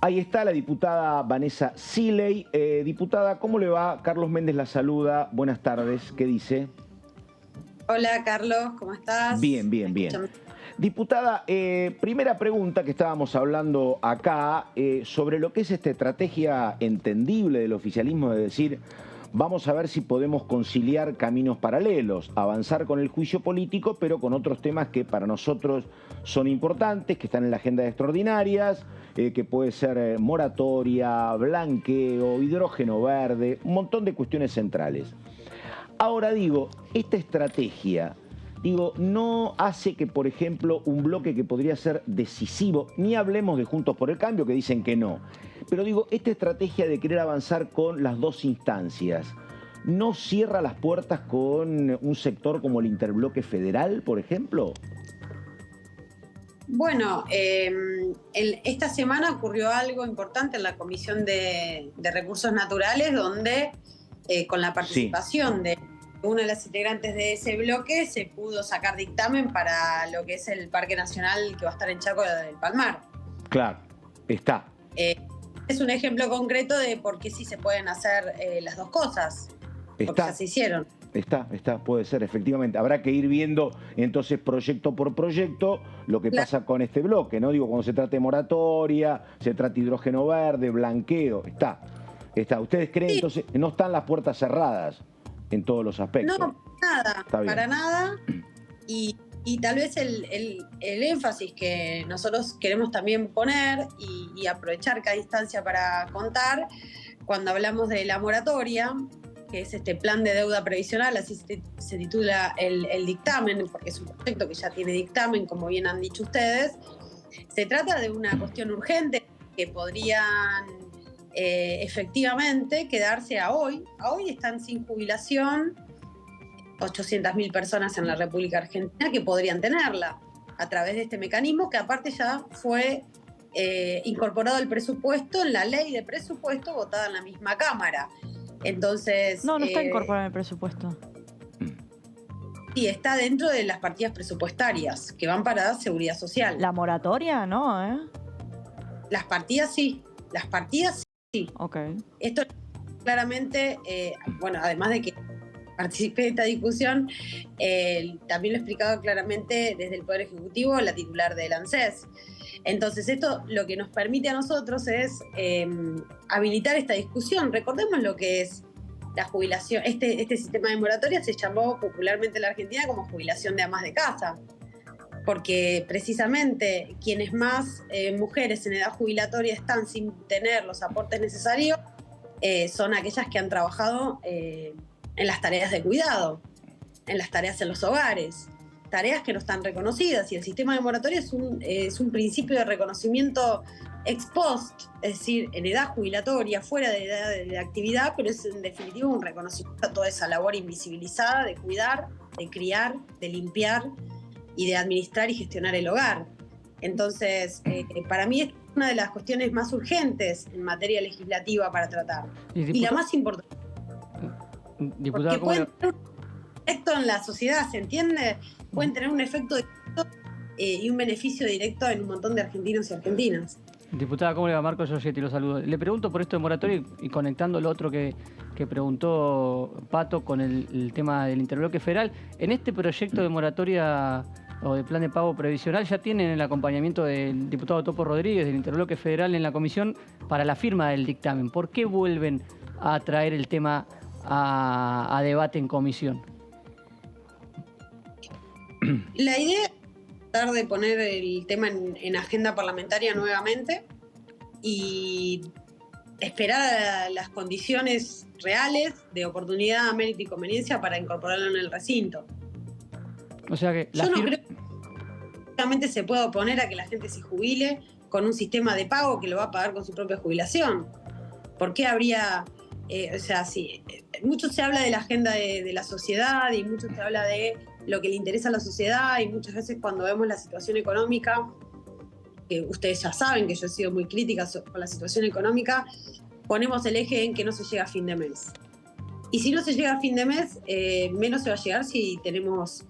Ahí está la diputada Vanessa Siley. Diputada, ¿cómo le va? Carlos Méndez la saluda. Buenas tardes. ¿Qué dice? Hola, Carlos, ¿cómo estás? Bien, bien, bien. Diputada, primera pregunta que estábamos hablando acá sobre lo que es esta estrategia entendible del oficialismo de decir vamos a ver si podemos conciliar caminos paralelos, avanzar con el juicio político, pero con otros temas que para nosotros son importantes, que están en la agenda de extraordinarias, que puede ser moratoria, blanqueo, hidrógeno verde, un montón de cuestiones centrales. Ahora digo, esta estrategia, no hace que, por ejemplo, un bloque que podría ser decisivo, ni hablemos de Juntos por el Cambio, que dicen que no, pero digo, esta estrategia de querer avanzar con las dos instancias, ¿no cierra las puertas con un sector como el interbloque federal, por ejemplo? Bueno, esta semana ocurrió algo importante en la Comisión de Recursos Naturales, donde con la participación de una de las integrantes de ese bloque se pudo sacar dictamen para lo que es el Parque Nacional que va a estar en Chaco del Palmar. Claro, está. Es un ejemplo concreto de por qué sí se pueden hacer las dos cosas, porque ya se hicieron. Está, puede ser, efectivamente. Habrá que ir viendo entonces proyecto por proyecto lo que pasa con este bloque, ¿no? Digo, cuando se trate de moratoria, se trata de hidrógeno verde, blanqueo, está. ¿Ustedes creen entonces no están las puertas cerradas en todos los aspectos? No, nada, para nada. Y tal vez el énfasis que nosotros queremos también poner y aprovechar cada instancia para contar, cuando hablamos de la moratoria, que es este plan de deuda previsional, así se titula el dictamen, porque es un proyecto que ya tiene dictamen, como bien han dicho ustedes. Se trata de una cuestión urgente que podrían efectivamente quedarse a hoy. A hoy están sin jubilación 800.000 personas en la República Argentina que podrían tenerla a través de este mecanismo, que aparte ya fue incorporado al presupuesto en la ley de presupuesto votada en la misma Cámara. Entonces... No está incorporado en el presupuesto. Sí, está dentro de las partidas presupuestarias que van para seguridad social. ¿La moratoria? No, Las partidas sí. Las partidas sí. Ok. Esto claramente, bueno, además de que participé de esta discusión, también lo he explicado claramente desde el Poder Ejecutivo, la titular del ANSES. Entonces esto lo que nos permite a nosotros es habilitar esta discusión. Recordemos lo que es la jubilación. Este sistema de moratoria se llamó popularmente en la Argentina como jubilación de amas de casa, porque precisamente quienes más mujeres en edad jubilatoria están sin tener los aportes necesarios son aquellas que han trabajado en las tareas de cuidado, en las tareas en los hogares, tareas que no están reconocidas, y el sistema de moratoria es un principio de reconocimiento ex post, es decir, en edad jubilatoria, fuera de edad de actividad, pero es en definitiva un reconocimiento a toda esa labor invisibilizada de cuidar, de criar, de limpiar y de administrar y gestionar el hogar. Entonces, para mí es una de las cuestiones más urgentes en materia legislativa para tratar. Y la más importante. Diputada, porque pueden tener un efecto en la sociedad, ¿se entiende? Pueden tener un efecto directo y un beneficio directo en un montón de argentinos y argentinas. Diputada, ¿cómo le va? Marco Giorgetti, lo saludo. Le pregunto por esto de moratoria y conectando lo otro que preguntó Pato con el tema del interbloque federal. En este proyecto de moratoria o de plan de pago previsional ya tienen el acompañamiento del diputado Topo Rodríguez del interbloque federal en la comisión para la firma del dictamen. ¿Por qué vuelven a traer el tema a debate en comisión? La idea es tratar de poner el tema en agenda parlamentaria nuevamente y esperar a las condiciones reales de oportunidad, mérito y conveniencia para incorporarlo en el recinto. O sea que yo no creo que realmente se pueda oponer a que la gente se jubile con un sistema de pago que lo va a pagar con su propia jubilación. ¿Por qué habría...? Mucho se habla de la agenda de la sociedad y mucho se habla de lo que le interesa a la sociedad, y muchas veces cuando vemos la situación económica, que ustedes ya saben que yo he sido muy crítica con la situación económica, ponemos el eje en que no se llega a fin de mes. Y si no se llega a fin de mes, menos se va a llegar si tenemos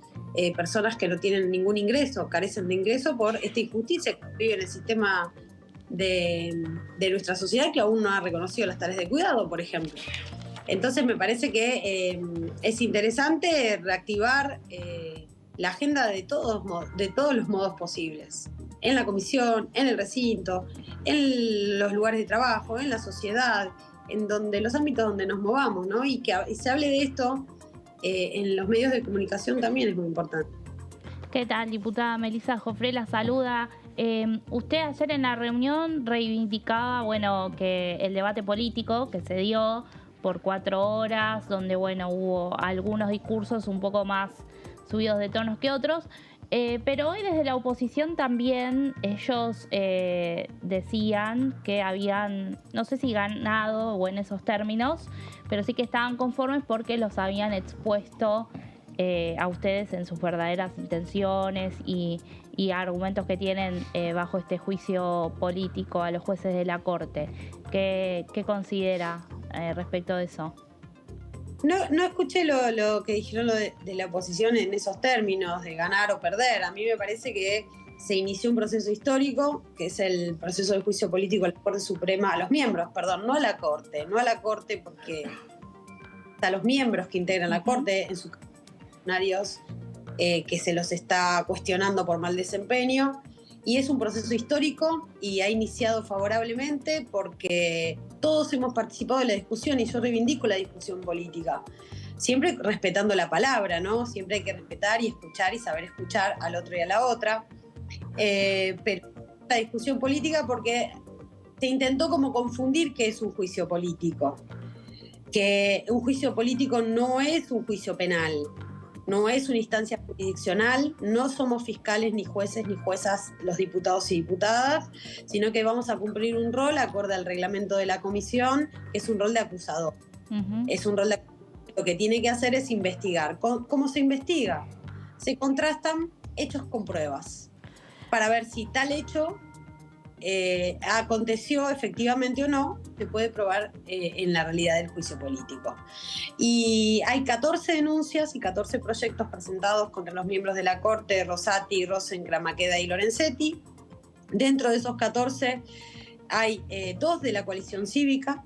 personas que no tienen ningún ingreso, carecen de ingreso por esta injusticia que vive en el sistema de nuestra sociedad que aún no ha reconocido las tareas de cuidado, por ejemplo. Entonces me parece que es interesante reactivar la agenda de todos los modos posibles, en la comisión, en el recinto, en los lugares de trabajo, en la sociedad, en los ámbitos donde nos movamos, ¿no? Y que se hable de esto en los medios de comunicación también es muy importante. ¿Qué tal, diputada? Melissa Jofré la saluda. Usted ayer en la reunión reivindicaba, que el debate político que se dio por 4 horas, donde, hubo algunos discursos un poco más subidos de tonos que otros, pero hoy desde la oposición también ellos decían que habían, no sé si ganado o en esos términos, pero sí que estaban conformes porque los habían expuesto a ustedes en sus verdaderas intenciones y argumentos que tienen bajo este juicio político a los jueces de la Corte. ¿Qué considera respecto de eso? No escuché lo que dijeron de la oposición en esos términos, de ganar o perder. A mí me parece que se inició un proceso histórico, que es el proceso de juicio político a la Corte Suprema, a los miembros, no a la Corte porque a los miembros que integran la Corte en sus funcionarios que se los está cuestionando por mal desempeño, y es un proceso histórico y ha iniciado favorablemente porque todos hemos participado de la discusión y yo reivindico la discusión política, siempre respetando la palabra, ¿no? Siempre hay que respetar y escuchar y saber escuchar al otro y a la otra, pero la discusión política porque se intentó como confundir qué es un juicio político, que un juicio político no es un juicio penal, no es una instancia jurisdiccional, no somos fiscales ni jueces ni juezas los diputados y diputadas, sino que vamos a cumplir un rol acorde al reglamento de la comisión, que es un rol de acusador. Es un rol de acusador. Lo que tiene que hacer es investigar. ¿Cómo se investiga? Se contrastan hechos con pruebas para ver si tal hecho aconteció efectivamente o no, se puede probar en la realidad del juicio político. Y hay 14 denuncias y 14 proyectos presentados contra los miembros de la Corte, Rosati, Rosenkranz, Maqueda y Lorenzetti. Dentro de esos 14 hay 2 de la coalición cívica,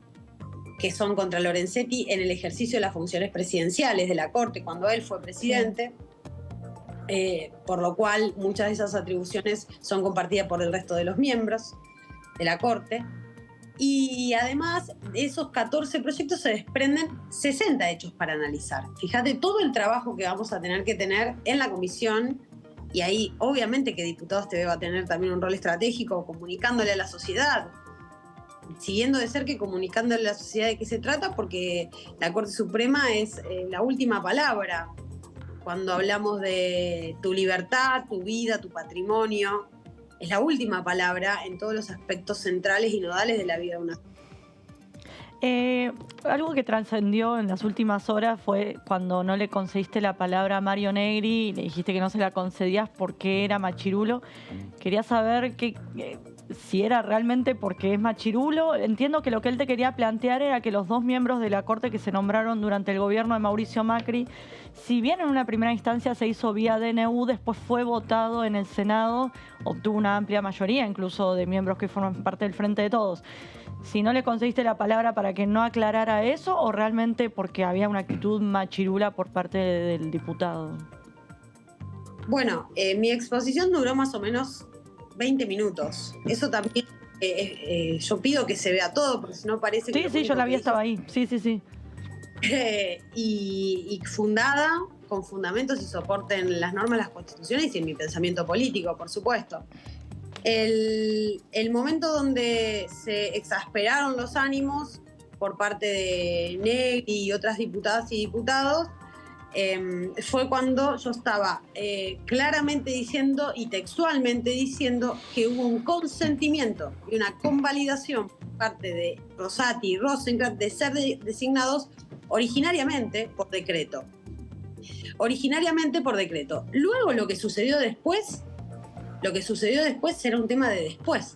que son contra Lorenzetti en el ejercicio de las funciones presidenciales de la Corte cuando él fue presidente. Por lo cual muchas de esas atribuciones son compartidas por el resto de los miembros de la Corte. Y además de esos 14 proyectos se desprenden 60 hechos para analizar. Fíjate todo el trabajo que vamos a tener que tener en la comisión, y ahí obviamente que Diputados TV va a tener también un rol estratégico comunicándole a la sociedad, siguiendo de cerca y comunicándole a la sociedad de qué se trata, porque la Corte Suprema es la última palabra cuando hablamos de tu libertad, tu vida, tu patrimonio. Es la última palabra en todos los aspectos centrales y nodales de la vida de una sociedad. Algo que trascendió en las últimas horas fue cuando no le concediste la palabra a Mario Negri y le dijiste que no se la concedías porque era machirulo. Quería saber si era realmente porque es machirulo. Entiendo que lo que él te quería plantear era que los 2 miembros de la Corte que se nombraron durante el gobierno de Mauricio Macri, si bien en una primera instancia se hizo vía DNU, después fue votado en el Senado, obtuvo una amplia mayoría incluso de miembros que forman parte del Frente de Todos. Si no le concediste la palabra para que no aclarara eso, o realmente porque había una actitud machirula por parte del diputado. Bueno, mi exposición duró más o menos 20 minutos. Eso también, yo pido que se vea todo, porque si no parece que... Sí, yo la vi, estaba ahí. Sí. Y fundada con fundamentos y soporte en las normas, las constituciones y en mi pensamiento político, por supuesto. El momento donde se exasperaron los ánimos por parte de Negri y otras diputadas y diputados fue cuando yo estaba claramente diciendo y textualmente diciendo que hubo un consentimiento y una convalidación por parte de Rosati y Rosenkranz de ser designados originariamente por decreto. Luego lo que sucedió después era un tema de después.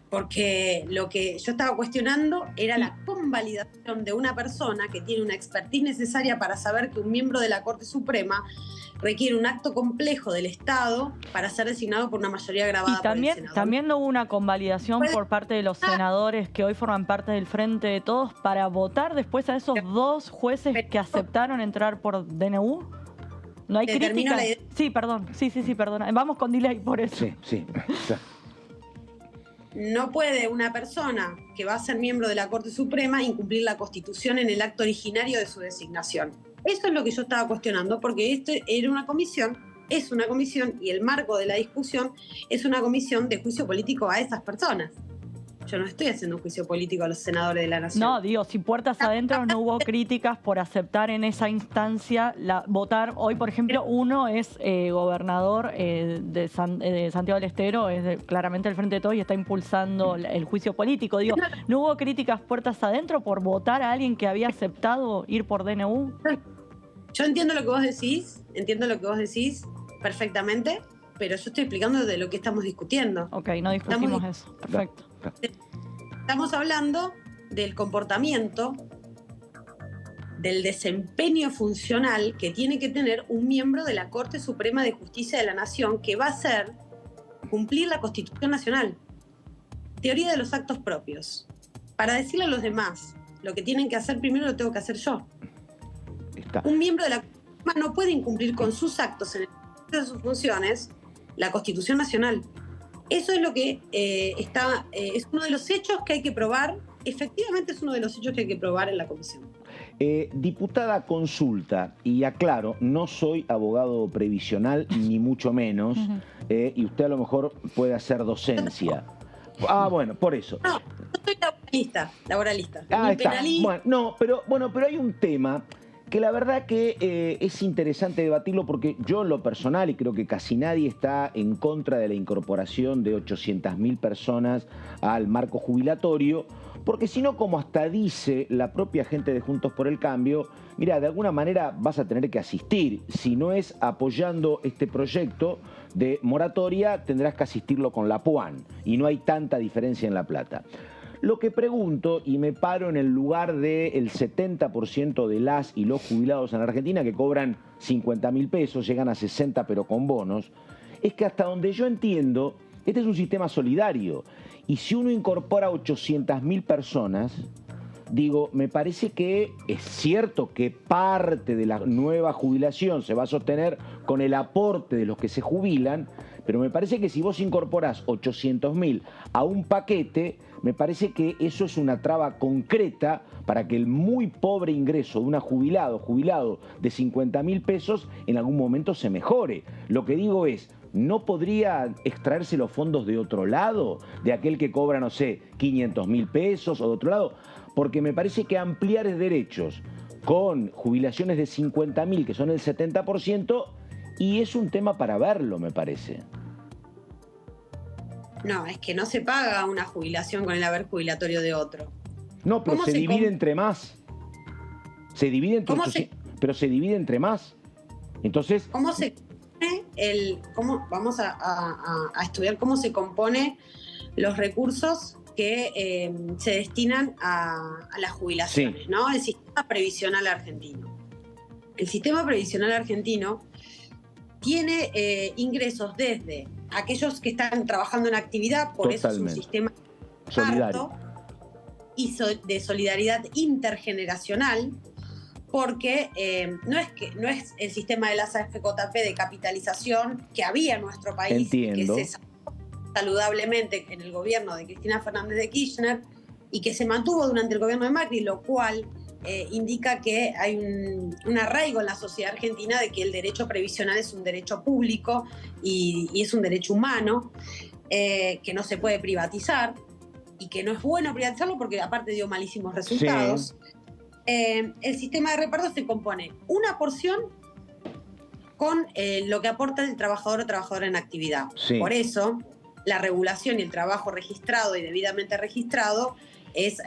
Porque lo que yo estaba cuestionando era la convalidación de una persona que tiene una expertise necesaria para saber que un miembro de la Corte Suprema requiere un acto complejo del Estado para ser designado por una mayoría agravada Y también, por el Senado. también no hubo una convalidación por parte de los senadores que hoy forman parte del Frente de Todos para votar después a esos 2 jueces que aceptaron entrar por DNU. ¿No hay ¿Te termino crítica? la idea? Sí, perdón. Sí, perdona. Vamos con delay por eso. Sí. No puede una persona que va a ser miembro de la Corte Suprema incumplir la Constitución en el acto originario de su designación. Eso es lo que yo estaba cuestionando, porque esto era una comisión, es una comisión, y el marco de la discusión es una comisión de juicio político a esas personas. Yo no estoy haciendo un juicio político a los senadores de la Nación. No, digo, si puertas adentro no hubo críticas por aceptar en esa instancia votar. Hoy, por ejemplo, uno es gobernador de Santiago del Estero, es claramente el Frente de Todos y está impulsando el juicio político. Digo, ¿no hubo críticas puertas adentro por votar a alguien que había aceptado ir por DNU? Yo entiendo lo que vos decís perfectamente, pero yo estoy explicando de lo que estamos discutiendo. Ok, no discutimos eso. Perfecto. Estamos hablando del comportamiento, del desempeño funcional que tiene que tener un miembro de la Corte Suprema de Justicia de la Nación, que va a ser cumplir la Constitución Nacional. Teoría de los actos propios. Para decirle a los demás lo que tienen que hacer, primero lo tengo que hacer yo. Un miembro de la Corte Suprema no puede incumplir con sus actos en el ejercicio de sus funciones la Constitución Nacional. Eso es lo que es uno de los hechos que hay que probar. Efectivamente es uno de los hechos que hay que probar en la comisión. Diputada, consulta, y aclaro, no soy abogado previsional, ni mucho menos, y usted a lo mejor puede hacer docencia. Bueno, por eso. No, yo soy laboralista. Ah, Ni está. penalista. Pero hay un tema que la verdad que es interesante debatirlo, porque yo en lo personal, y creo que casi nadie está en contra de la incorporación de 800.000 personas al marco jubilatorio, porque si no, como hasta dice la propia gente de Juntos por el Cambio, mira, de alguna manera vas a tener que asistir. Si no es apoyando este proyecto de moratoria, tendrás que asistirlo con la PUAN, y no hay tanta diferencia en La Plata. Lo que pregunto, y me paro en el lugar del 70% de las y los jubilados en Argentina que cobran 50.000 pesos, llegan a 60 pero con bonos, es que hasta donde yo entiendo, este es un sistema solidario. Y si uno incorpora 800.000 personas, digo, me parece que es cierto que parte de la nueva jubilación se va a sostener con el aporte de los que se jubilan, pero me parece que si vos incorporás 800.000 a un paquete, me parece que eso es una traba concreta para que el muy pobre ingreso de una jubilado de 50.000 pesos en algún momento se mejore. Lo que digo es, ¿no podría extraerse los fondos de otro lado? De aquel que cobra, no sé, 500.000 pesos o de otro lado. Porque me parece que ampliar derechos con jubilaciones de 50.000, que son el 70%, y es un tema para verlo, me parece. No, es que no se paga una jubilación con el haber jubilatorio de otro. No, pero se divide entre más. Se divide entre pero se divide entre más. Entonces, ¿cómo se compone vamos a estudiar cómo se compone los recursos que se destinan a las jubilaciones, sí, ¿no? El sistema previsional argentino. El sistema previsional argentino tiene ingresos desde aquellos que están trabajando en actividad, por eso es un sistema solidario y de solidaridad intergeneracional, porque no es el sistema de las AFJP de capitalización que había en nuestro país. Entiendo. Que se saludablemente en el gobierno de Cristina Fernández de Kirchner y que se mantuvo durante el gobierno de Macri, lo cual indica que hay un arraigo en la sociedad argentina de que el derecho previsional es un derecho público y es un derecho humano que no se puede privatizar y que no es bueno privatizarlo porque aparte dio malísimos resultados. Sí. El sistema de reparto se compone una porción con lo que aporta el trabajador o trabajadora en actividad. Sí. Por eso la regulación y el trabajo registrado y debidamente registrado es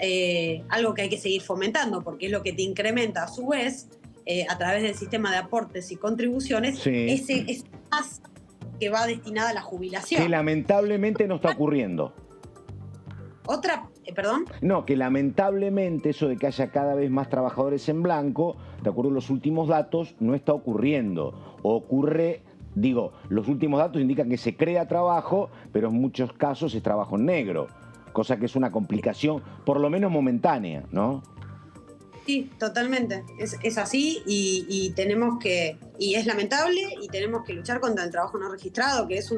algo que hay que seguir fomentando porque es lo que te incrementa a su vez a través del sistema de aportes y contribuciones, sí, ese más que va destinada a la jubilación. Que lamentablemente no está ocurriendo. Otra ¿Perdón? No, que lamentablemente eso de que haya cada vez más trabajadores en blanco, de acuerdo a los últimos datos, no está ocurriendo. Ocurre, digo, los últimos datos indican que se crea trabajo, pero en muchos casos es trabajo en negro, cosa que es una complicación, por lo menos momentánea, ¿no? Sí, totalmente. Es así y tenemos que, y es lamentable, y tenemos que luchar contra el trabajo no registrado, que es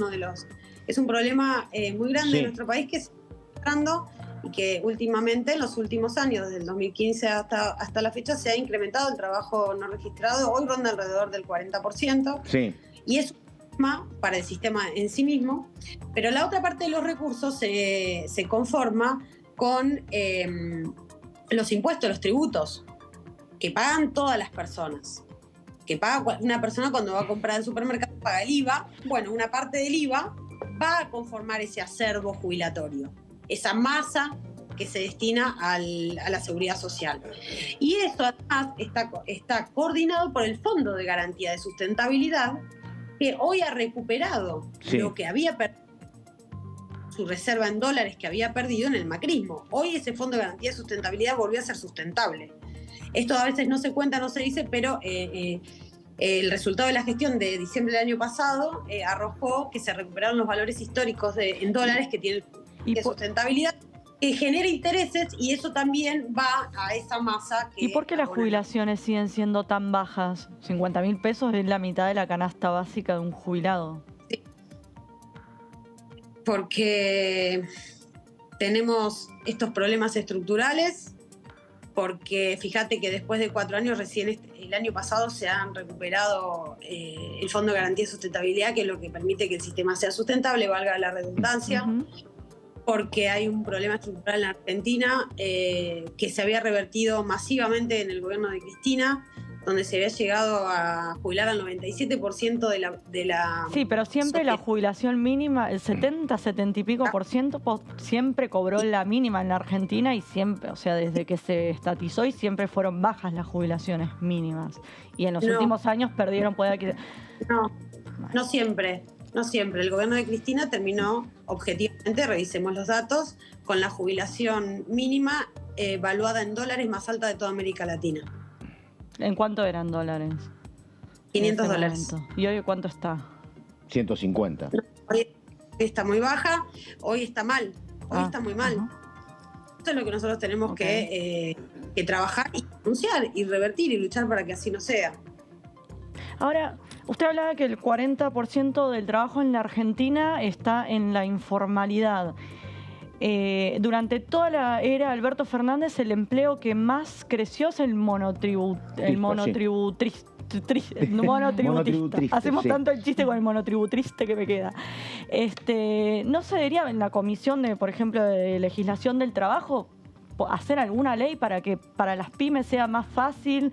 es un problema muy grande en nuestro país que se está mostrando y que últimamente, en los últimos años, desde el 2015 hasta la fecha, se ha incrementado el trabajo no registrado. Hoy ronda alrededor del 40%. Sí. Y es un problema para el sistema en sí mismo. Pero la otra parte de los recursos se conforma con los impuestos, los tributos, que pagan todas las personas. Que paga una persona cuando va a comprar al supermercado, paga el IVA. Bueno, una parte del IVA va a conformar ese acervo jubilatorio, esa masa que se destina a la seguridad social. Y eso además está coordinado por el Fondo de Garantía de Sustentabilidad, que hoy ha recuperado lo que había perdido, su reserva en dólares que había perdido en el macrismo. Hoy ese Fondo de Garantía de Sustentabilidad volvió a ser sustentable. Esto a veces no se cuenta, no se dice, pero el resultado de la gestión de diciembre del año pasado arrojó que se recuperaron los valores históricos en dólares que tienen sustentabilidad, que genera intereses, y eso también va a esa masa que... ¿Y por qué las jubilaciones siguen siendo tan bajas? 50.000 pesos es la mitad de la canasta básica de un jubilado. Sí. Porque tenemos estos problemas estructurales, porque fíjate que después de 4 años, recién el año pasado se han recuperado el Fondo de Garantía de Sustentabilidad, que es lo que permite que el sistema sea sustentable, valga la redundancia. Porque hay un problema estructural en la Argentina que se había revertido masivamente en el gobierno de Cristina, donde se había llegado a jubilar al 97% de la... Sí, pero siempre la jubilación mínima, el 70 y pico por ciento, siempre cobró la mínima en la Argentina, y siempre, o sea, desde que se estatizó, y siempre fueron bajas las jubilaciones mínimas. Y en los últimos años perdieron poder adquisitivo. No siempre. No siempre. El gobierno de Cristina terminó, objetivamente, revisemos los datos, con la jubilación mínima evaluada en dólares más alta de toda América Latina. ¿En cuánto eran dólares? $500. ¿Y hoy cuánto está? 150. No, hoy está muy baja, hoy está mal, hoy está muy mal. Esto es lo que nosotros tenemos que trabajar y denunciar y revertir y luchar para que así no sea. Ahora, usted hablaba que el 40% del trabajo en la Argentina está en la informalidad. Durante toda la era de Alberto Fernández, el empleo que más creció es el monotributista. Hacemos tanto el chiste con el monotributriste que me queda. ¿No se debería en la comisión de, por ejemplo, de legislación del trabajo, hacer alguna ley para que para las pymes sea más fácil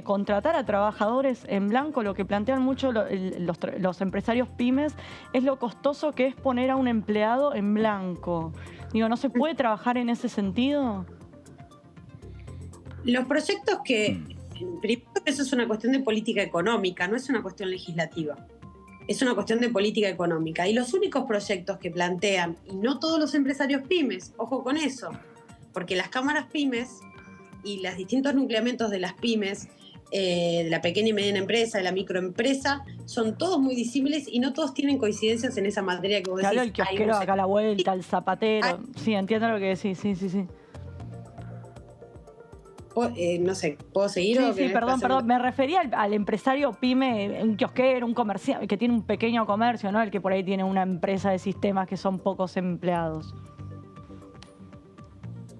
contratar a trabajadores en blanco? Lo que plantean mucho los empresarios pymes es lo costoso que es poner a un empleado en blanco. Digo, ¿no se puede trabajar en ese sentido? Los proyectos primero, eso es una cuestión de política económica, no es una cuestión legislativa. Es una cuestión de política económica. Y los únicos proyectos que plantean, y no todos los empresarios pymes, ojo con eso, porque las cámaras pymes y los distintos nucleamientos de las pymes, de la pequeña y mediana empresa, de la microempresa, son todos muy disímiles y no todos tienen coincidencias en esa materia que vos decís. Claro, el kiosquero acá a la vuelta, el zapatero. Sí, entiendo lo que decís, sí. No sé, ¿puedo seguir? Sí, perdón. Me refería al empresario pyme, un kiosquero, un comerciante, que tiene un pequeño comercio, ¿no? El que por ahí tiene una empresa de sistemas que son pocos empleados.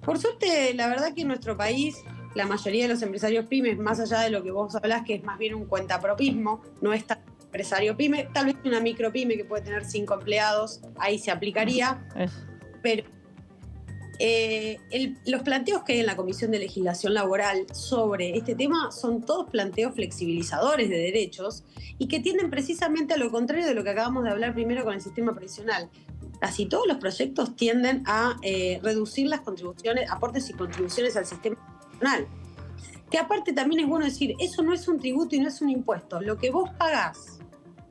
Por suerte, la verdad que en nuestro país, la mayoría de los empresarios pymes, más allá de lo que vos hablás, que es más bien un cuentapropismo, no es tan empresario pyme, tal vez una micropyme que puede tener 5 empleados, ahí se aplicaría. Pero los planteos que hay en la Comisión de Legislación Laboral sobre este tema son todos planteos flexibilizadores de derechos y que tienden precisamente a lo contrario de lo que acabamos de hablar primero con el sistema previsional. Casi todos los proyectos tienden a reducir las contribuciones, aportes y contribuciones al sistema nacional. Que aparte también es bueno decir, eso no es un tributo y no es un impuesto. Lo que vos pagás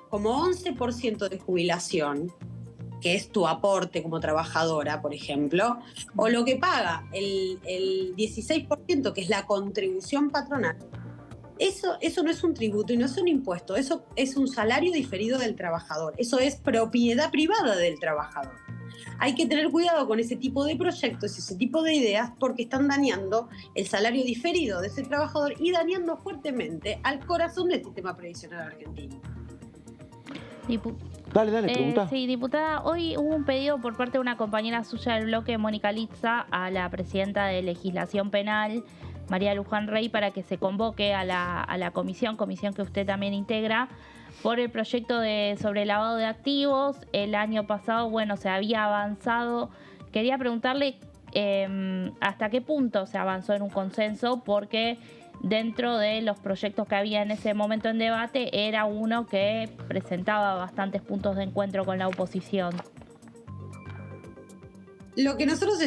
como 11% de jubilación que es tu aporte como trabajadora, por ejemplo, o lo que paga el 16%, que es la contribución patronal, eso no es un tributo y no es un impuesto, eso es un salario diferido del trabajador, eso es propiedad privada del trabajador. Hay que tener cuidado con ese tipo de proyectos y ese tipo de ideas porque están dañando el salario diferido de ese trabajador y dañando fuertemente al corazón del sistema previsional argentino. Dale, pregunta. Sí, diputada, hoy hubo un pedido por parte de una compañera suya del bloque, Mónica Litza, a la presidenta de Legislación Penal, María Luján Rey, para que se convoque a la comisión que usted también integra, por el proyecto sobre lavado de activos. El año pasado, se había avanzado. Quería preguntarle hasta qué punto se avanzó en un consenso, porque dentro de los proyectos que había en ese momento en debate era uno que presentaba bastantes puntos de encuentro con la oposición. Lo que nosotros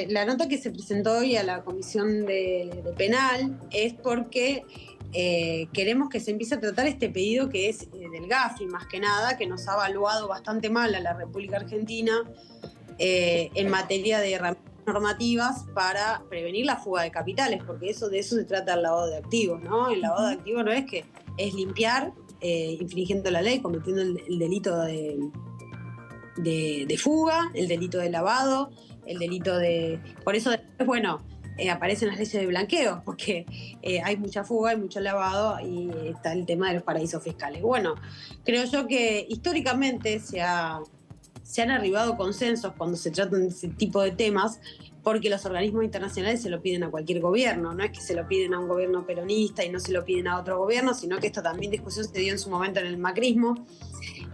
la nota que se presentó hoy a la comisión de penal es porque queremos que se empiece a tratar este pedido que es del GAFI, más que nada, que nos ha evaluado bastante mal a la República Argentina en materia de herramientas normativas para prevenir la fuga de capitales, porque de eso se trata el lavado de activos, ¿no? El lavado de activos no es limpiar infringiendo la ley, cometiendo el delito de fuga, el delito de lavado, el delito de... Por eso después, aparecen las leyes de blanqueo, porque hay mucha fuga, hay mucho lavado y está el tema de los paraísos fiscales. Creo yo que históricamente se han arribado consensos cuando se tratan de ese tipo de temas, porque los organismos internacionales se lo piden a cualquier gobierno, no es que se lo piden a un gobierno peronista y no se lo piden a otro gobierno, sino que esta también discusión se dio en su momento en el macrismo.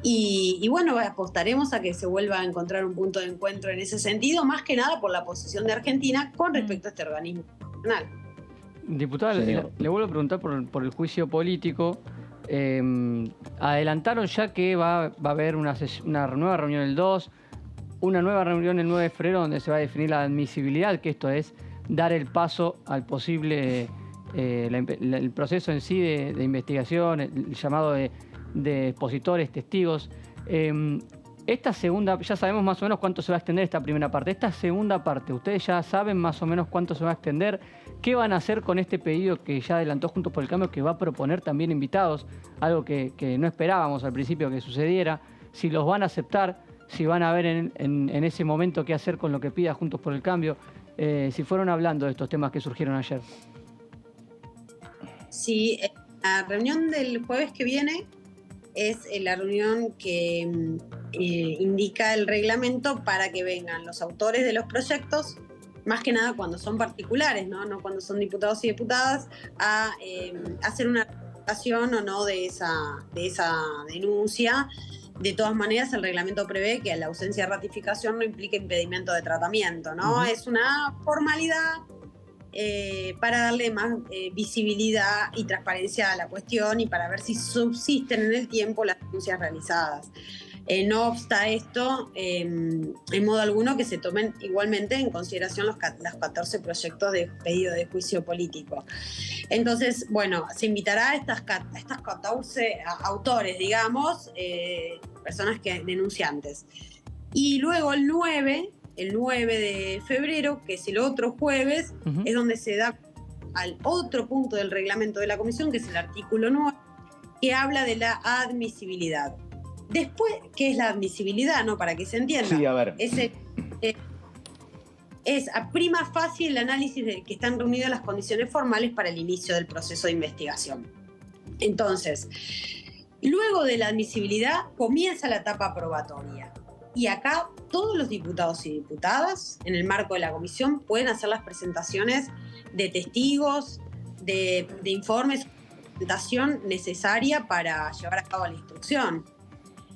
Y apostaremos a que se vuelva a encontrar un punto de encuentro en ese sentido, más que nada por la posición de Argentina con respecto a este organismo internacional. Diputada, le vuelvo a preguntar por el juicio político. Adelantaron ya que va a haber una nueva reunión el 2, una nueva reunión el 9 de febrero donde se va a definir la admisibilidad, que esto es dar el paso al posible, el proceso en sí de investigación, el llamado de expositores, testigos. Esta segunda, ya sabemos más o menos cuánto se va a extender esta primera parte. Esta segunda parte, ¿ustedes ya saben más o menos cuánto se va a extender? ¿Qué van a hacer con este pedido que ya adelantó Juntos por el Cambio, que va a proponer también invitados? Algo que no esperábamos al principio que sucediera. Si los van a aceptar, si van a ver en ese momento qué hacer con lo que pida Juntos por el Cambio. Si fueron hablando de estos temas que surgieron ayer. Sí, la reunión del jueves que viene es la reunión que indica el reglamento para que vengan los autores de los proyectos, más que nada cuando son particulares, no cuando son diputados y diputadas, a hacer una representación o no de esa denuncia. De todas maneras, el reglamento prevé que la ausencia de ratificación no implique impedimento de tratamiento, ¿no? Uh-huh. Es una formalidad para darle más visibilidad y transparencia a la cuestión y para ver si subsisten en el tiempo las denuncias realizadas. No obsta esto, en modo alguno, que se tomen igualmente en consideración los 14 proyectos de pedido de juicio político. Entonces, se invitará a estas 14 autores, digamos, personas denunciantes. Y luego el 9 de febrero, que es el otro jueves, uh-huh, es donde se da al otro punto del reglamento de la comisión, que es el artículo 9, que habla de la admisibilidad. Después, ¿qué es la admisibilidad? ¿No? Para que se entienda. Sí, a ver. Es a prima facie el análisis de que están reunidas las condiciones formales para el inicio del proceso de investigación. Entonces, luego de la admisibilidad comienza la etapa probatoria. Y acá todos los diputados y diputadas, en el marco de la comisión, pueden hacer las presentaciones de testigos, de informes, presentación necesaria para llevar a cabo la instrucción.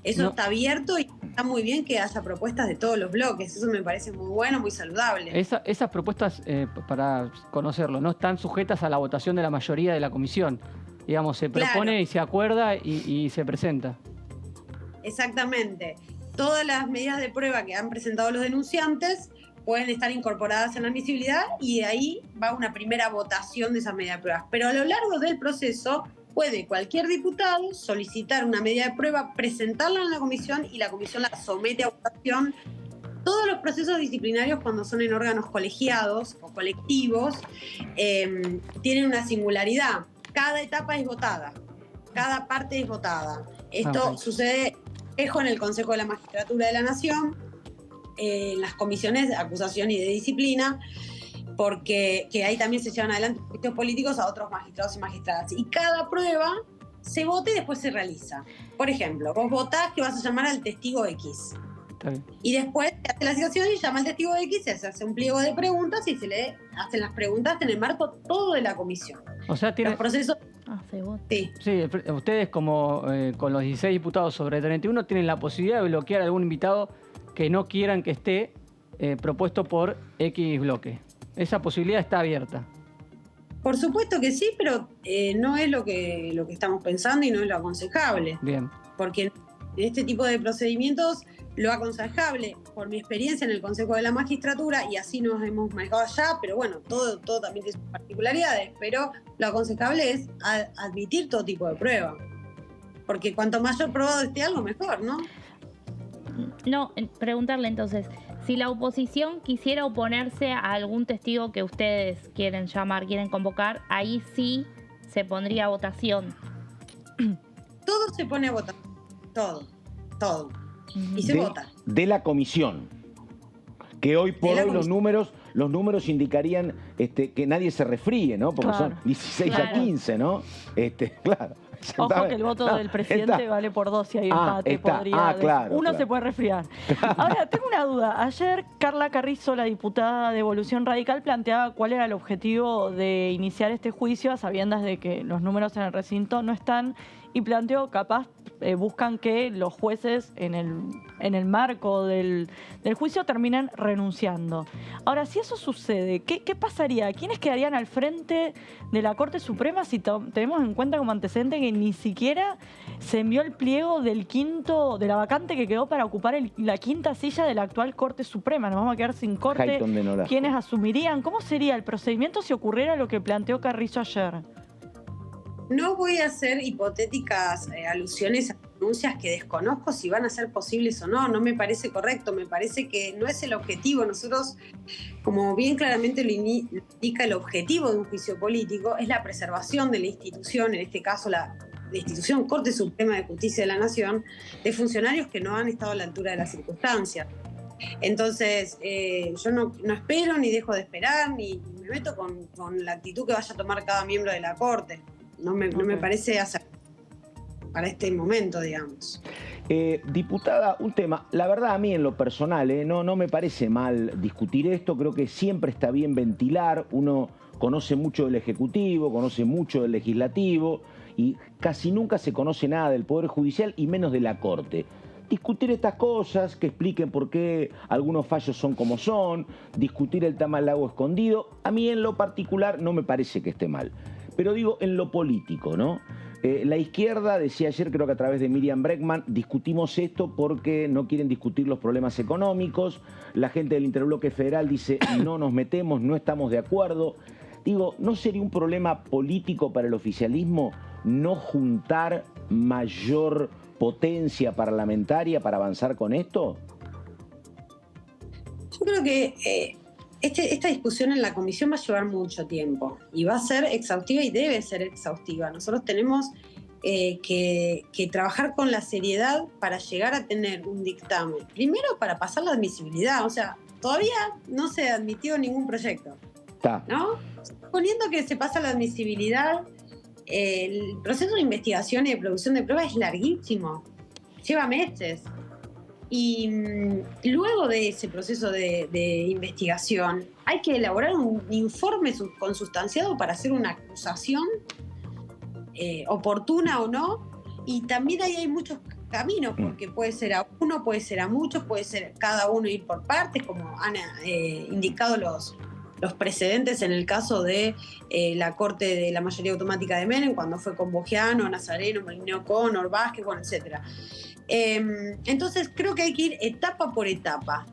Eso está abierto y está muy bien que haya propuestas de todos los bloques. Eso me parece muy bueno, muy saludable. Esas propuestas, para conocerlo, no están sujetas a la votación de la mayoría de la comisión. Digamos, se propone y se acuerda y se presenta. Exactamente. Todas las medidas de prueba que han presentado los denunciantes pueden estar incorporadas en la admisibilidad y de ahí va una primera votación de esas medidas de pruebas. Pero a lo largo del proceso puede cualquier diputado solicitar una medida de prueba, presentarla en la comisión y la comisión la somete a votación. Todos los procesos disciplinarios, cuando son en órganos colegiados o colectivos, tienen una singularidad. Cada etapa es votada, cada parte es votada. Esto sucede en el Consejo de la Magistratura de la Nación, en las comisiones de acusación y de disciplina, porque ahí también se llevan adelante juicios políticos a otros magistrados y magistradas. Y cada prueba se vota y después se realiza. Por ejemplo, vos votás que vas a llamar al testigo X. Y después se hace la citación y llama al testigo X, se hace un pliego de preguntas y se le hacen las preguntas en el marco todo de la comisión. O sea, tiene... Los procesos... se vota. Sí. Sí, ustedes como con los 16 diputados sobre 31 tienen la posibilidad de bloquear a algún invitado que no quieran que esté propuesto por X bloque. Esa posibilidad está abierta. Por supuesto que sí, pero no es lo que estamos pensando y no es lo aconsejable. Bien. Porque en este tipo de procedimientos, lo aconsejable, por mi experiencia en el Consejo de la Magistratura, y así nos hemos manejado allá, pero bueno, todo también tiene sus particularidades, pero lo aconsejable es admitir todo tipo de prueba. Porque cuanto mayor probado esté algo, mejor, ¿no? No, preguntarle entonces, si la oposición quisiera oponerse a algún testigo que ustedes quieren llamar, quieren convocar, ahí sí se pondría a votación. Todo se pone a votación, todo. Y se vota. De la comisión. Que hoy por hoy los números indicarían que nadie se refríe, ¿no? Porque son 16 a 15, ¿no? Claro. Ojo que el voto del presidente vale por 2 si hay empate. Uno se puede resfriar. Ahora, tengo una duda. Ayer Carla Carrizo, la diputada de Evolución Radical, planteaba cuál era el objetivo de iniciar este juicio a sabiendas de que los números en el recinto no están, y planteó capaz buscan que los jueces en el marco del juicio terminen renunciando. Ahora, si eso sucede, ¿qué pasaría? ¿Quiénes quedarían al frente de la Corte Suprema si tenemos en cuenta como antecedente que ni siquiera se envió el pliego de la vacante que quedó para ocupar la quinta silla de la actual Corte Suprema? Nos vamos a quedar sin corte. ¿Quiénes asumirían? ¿Cómo sería el procedimiento si ocurriera lo que planteó Carrizo ayer? No voy a hacer hipotéticas alusiones a denuncias que desconozco si van a ser posibles o no. No me parece correcto, me parece que no es el objetivo. Nosotros, como bien claramente lo indica el objetivo de un juicio político, es la preservación de la institución, en este caso la institución Corte Suprema de Justicia de la Nación, de funcionarios que no han estado a la altura de las circunstancias. Entonces, yo no espero, ni dejo de esperar, ni me meto con la actitud que vaya a tomar cada miembro de la Corte. No me parece hacer para este momento, digamos. Diputada, un tema. La verdad, a mí en lo personal, no me parece mal discutir esto. Creo que siempre está bien ventilar. Uno conoce mucho del Ejecutivo, conoce mucho del Legislativo y casi nunca se conoce nada del Poder Judicial y menos de la Corte. Discutir estas cosas, que expliquen por qué algunos fallos son como son, discutir el tema del lago escondido, a mí en lo particular no me parece que esté mal. Pero digo, en lo político, ¿no? La izquierda, decía ayer, creo que a través de Miriam Bregman, discutimos esto porque no quieren discutir los problemas económicos. La gente del Interbloque Federal dice, no nos metemos, no estamos de acuerdo. Digo, ¿no sería un problema político para el oficialismo no juntar mayor potencia parlamentaria para avanzar con esto? Yo creo que esta discusión en la comisión va a llevar mucho tiempo y va a ser exhaustiva y debe ser exhaustiva. Nosotros tenemos que trabajar con la seriedad para llegar a tener un dictamen. Primero, para pasar la admisibilidad. O sea, todavía no se ha admitido ningún proyecto, ¿no? Suponiendo que se pasa la admisibilidad, el proceso de investigación y de producción de pruebas es larguísimo. Lleva meses. Y luego de ese proceso de investigación hay que elaborar un informe consustanciado para hacer una acusación oportuna o no, y también ahí hay muchos caminos, porque puede ser a uno, puede ser a muchos, puede ser cada uno ir por partes, como han indicado los precedentes en el caso de la Corte de la Mayoría Automática de Menem, cuando fue con Bogiano, Nazareno, Molineo Connor, Vázquez, bueno, etcétera. Entonces creo que hay que ir etapa por etapa,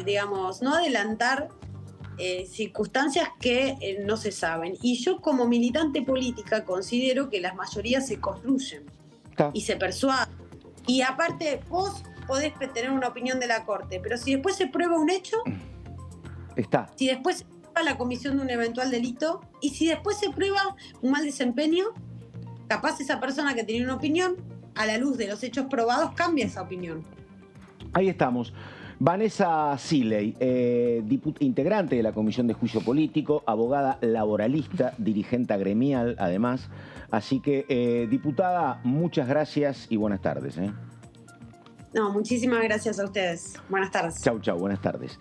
digamos, no adelantar circunstancias que no se saben. Y yo como militante política considero que las mayorías se construyen y se persuaden. Y aparte, vos podés tener una opinión de la Corte, pero si después se prueba un hecho, si después se prueba la comisión de un eventual delito, y si después se prueba un mal desempeño, capaz esa persona que tenía una opinión, a la luz de los hechos probados, cambia esa opinión. Ahí estamos. Vanessa Siley, integrante de la Comisión de Juicio Político, abogada laboralista, dirigente gremial además. Así que, diputada, muchas gracias y buenas tardes. No, muchísimas gracias a ustedes. Buenas tardes. Chau, chau, buenas tardes.